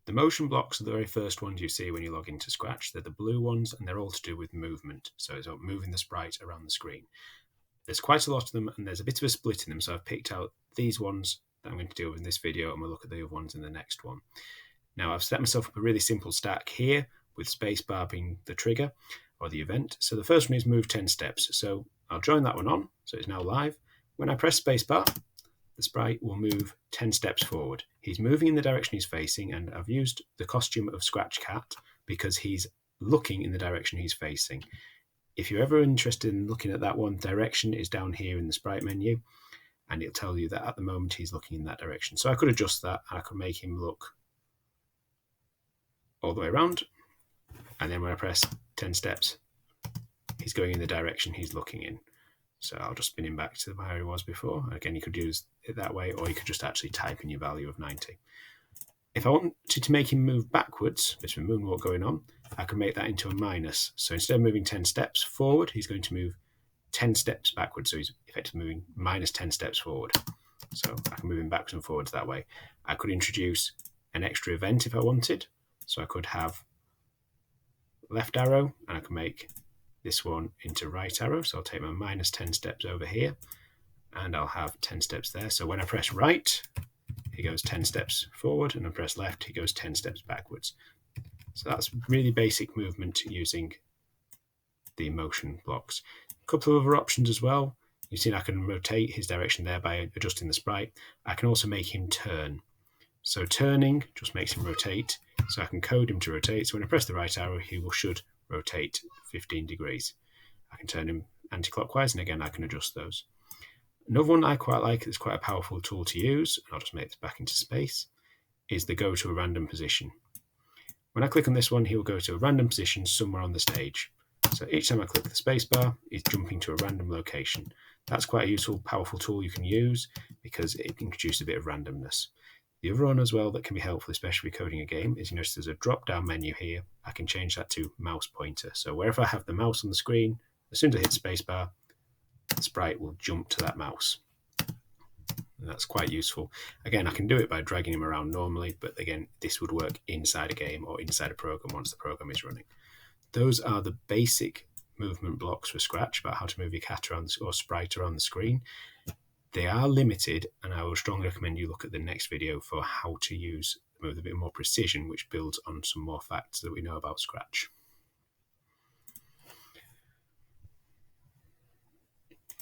The motion blocks are the very first ones you see when you log into Scratch. They're the blue ones, and they're all to do with movement. So it's about moving the sprite around the screen. There's quite a lot of them, and there's a bit of a split in them. So I've picked out these ones that I'm going to deal with in this video, and we'll look at the other ones in the next one. Now, I've set myself up a really simple stack here, with spacebar being the trigger or the event. So the first one is move 10 steps. So I'll join that one on. So it's now live. When I press spacebar, the sprite will move 10 steps forward. He's moving in the direction he's facing, and I've used the costume of Scratch Cat because he's looking in the direction he's facing. If you're ever interested in looking at that one, direction is down here in the sprite menu, and it'll tell you that at the moment he's looking in that direction. So I could adjust that, and I could make him look all the way around, and then when I press 10 steps, he's going in the direction he's looking in. So I'll just spin him back to where he was before. Again, you could use it that way, or you could just actually type in your value of 90. If I wanted to make him move backwards, there's a moonwalk going on, I can make that into a minus. So instead of moving 10 steps forward, he's going to move 10 steps backwards. So he's effectively moving minus 10 steps forward. So I can move him backwards and forwards that way. I could introduce an extra event if I wanted. So I could have left arrow, and I can make this one into right arrow. So I'll take my minus 10 steps over here, and I'll have 10 steps there. So when I press right, he goes 10 steps forward, and I press left, he goes 10 steps backwards. So that's really basic movement using the motion blocks. A couple of other options as well. You've seen I can rotate his direction there by adjusting the sprite. I can also make him turn. So turning just makes him rotate. So I can code him to rotate. So when I press the right arrow, he should rotate 15 degrees. I can turn him anti-clockwise, and again, I can adjust those. Another one I quite like, that's quite a powerful tool to use, and I'll just make this back into space, is the go to a random position. When I click on this one, he will go to a random position somewhere on the stage. So each time I click the spacebar, he's jumping to a random location. That's quite a useful, powerful tool you can use because it can introduce a bit of randomness. The other one as well that can be helpful, especially coding a game, is you notice there's a drop-down menu here. I can change that to mouse pointer. So wherever I have the mouse on the screen, as soon as I hit spacebar, the sprite will jump to that mouse. And that's quite useful. Again, I can do it by dragging him around normally, but again, this would work inside a game or inside a program once the program is running. Those are the basic movement blocks for Scratch about how to move your cat around or sprite around the screen. They are limited, and I would strongly recommend you look at the next video for how to use them with a bit more precision, which builds on some more facts that we know about Scratch.